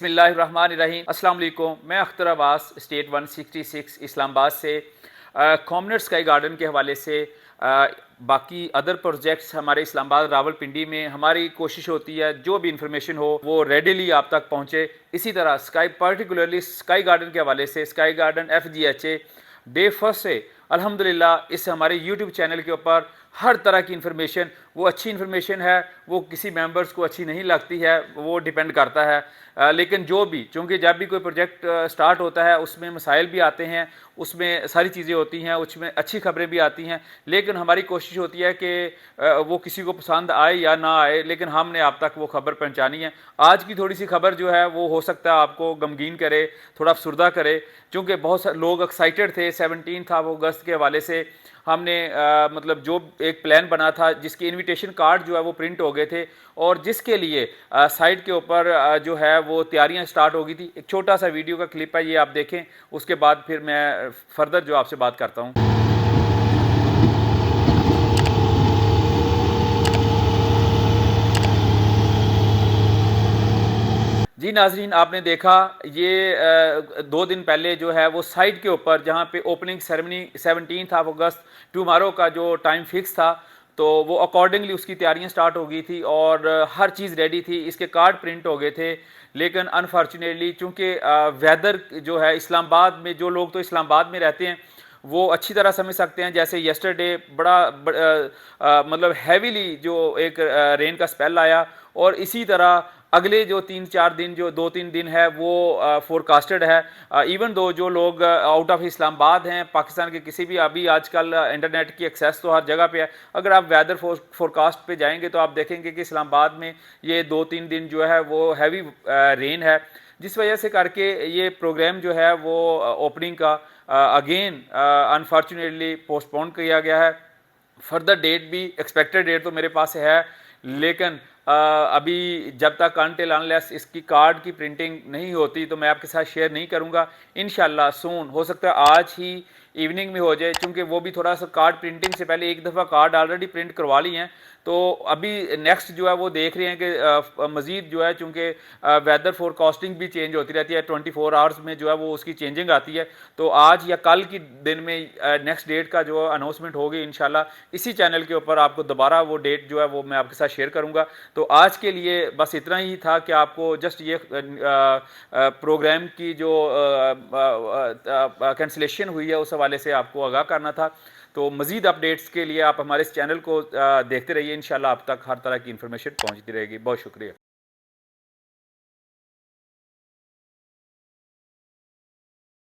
बिस्मिल्लाहिर्रहमानिर्रहीम। अस्सलाम वालेकुम। मैं अख्तर अब्बास स्टेट 166 इस्लामाबाद से कॉमनर स्काई गार्डन के हवाले से बाकी अदर प्रोजेक्ट्स हमारे इस्लामाबाद रावलपिंडी में हमारी कोशिश होती है जो भी इंफॉर्मेशन हो वो रेडिली आप तक पहुँचे। इसी तरह स्काई पर्टिकुलरली स्काई गार्डन के हवाले से sky garden FGHA day first से अल्हम्दुलिल्लाह इस हमारे यूट्यूब चैनल के ऊपर हर तरह की इन्फॉर्मेशन, वो अच्छी इन्फॉर्मेशन है, वो किसी मेंबर्स को अच्छी नहीं लगती है, वो डिपेंड करता है। लेकिन जो भी, चूँकि जब भी कोई प्रोजेक्ट स्टार्ट होता है उसमें मसाइल भी आते हैं, उसमें सारी चीज़ें होती हैं, उसमें अच्छी खबरें भी आती हैं, लेकिन हमारी कोशिश होती है कि वो किसी को पसंद आए या ना आए, लेकिन हमने आप तक वो खबर पहुँचानी है। आज की थोड़ी सी खबर जो है वो हो सकता है आपको गमगीन करे, थोड़ा अफसुर्दा करे, क्योंकि बहुत सारे लोग एक्साइटेड थे। 17 अगस्त के हवाले से हमने मतलब जो एक प्लान बना था जिसके इनविटेशन कार्ड जो है वो प्रिंट हो गए थे और जिसके लिए साइट के ऊपर जो है वो तैयारियां स्टार्ट हो गई थी। एक छोटा सा वीडियो का क्लिप है, ये आप देखें, उसके बाद फिर मैं फर्दर जो आपसे बात करता हूँ। जी नाजरीन, आपने देखा ये 2 दिन पहले जो है वो साइट के ऊपर जहाँ पे ओपनिंग सेरेमनी 17 अगस्त टुमारो का जो टाइम फिक्स था, तो वो अकॉर्डिंगली उसकी तैयारियां स्टार्ट हो गई थी और हर चीज़ रेडी थी, इसके कार्ड प्रिंट हो गए थे। लेकिन अनफॉर्चुनेटली चूँकि वेदर जो है इस्लामाबाद में, जो लोग तो इस्लामाबाद में रहते हैं वो अच्छी तरह समझ सकते हैं। जैसे यस्टरडे मतलब हैवीली जो एक रेन का स्पेल आया और इसी तरह अगले जो 3-4 दिन, जो 2-3 दिन है वो फोरकास्टेड है। इवन दो जो लोग आउट ऑफ इस्लामाबाद हैं, पाकिस्तान के किसी भी, अभी आजकल इंटरनेट की एक्सेस तो हर जगह पे है, अगर आप वेदर फोरकास्ट पे जाएंगे तो आप देखेंगे कि इस्लामाबाद में ये 2-3 दिन जो है वो हैवी रेन है, जिस वजह से करके ये प्रोग्राम जो है वो ओपनिंग का अगेन अनफॉर्चुनेटली पोस्टपोन किया गया है। फर्दर डेट भी, एक्सपेक्टेड डेट तो मेरे पास है, लेकिन अभी जब तक अनटिल अनलेस इसकी कार्ड की प्रिंटिंग नहीं होती तो मैं आपके साथ शेयर नहीं करूंगा। इंशाल्लाह सून, हो सकता है आज ही इवनिंग में हो जाए, क्योंकि वो भी थोड़ा सा कार्ड प्रिंटिंग से पहले एक दफ़ा कार्ड ऑलरेडी प्रिंट करवा ली हैं, तो अभी नेक्स्ट जो है वो देख रहे हैं कि मज़ीद जो है, चूँकि वेदर फोरकास्टिंग भी चेंज होती रहती है, 24 आवर्स में जो है वो उसकी चेंजिंग आती है, तो आज या कल की दिन में नेक्स्ट डेट का जो अनाउंसमेंट होगी इंशाल्लाह इसी चैनल के ऊपर आपको दोबारा वो डेट जो है वो मैं आपके साथ शेयर करूँगा। तो आज के लिए बस इतना ही था कि आपको जस्ट ये प्रोग्राम की जो कैंसिलेशन हुई है उस हवाले से आपको आगाह करना था। तो मज़ीद अपडेट्स के लिए आप हमारे इस चैनल को देखते रहिए, इंशाल्लाह आप तक हर तरह की इन्फॉर्मेशन पहुंचती रहेगी। बहुत शुक्रिया।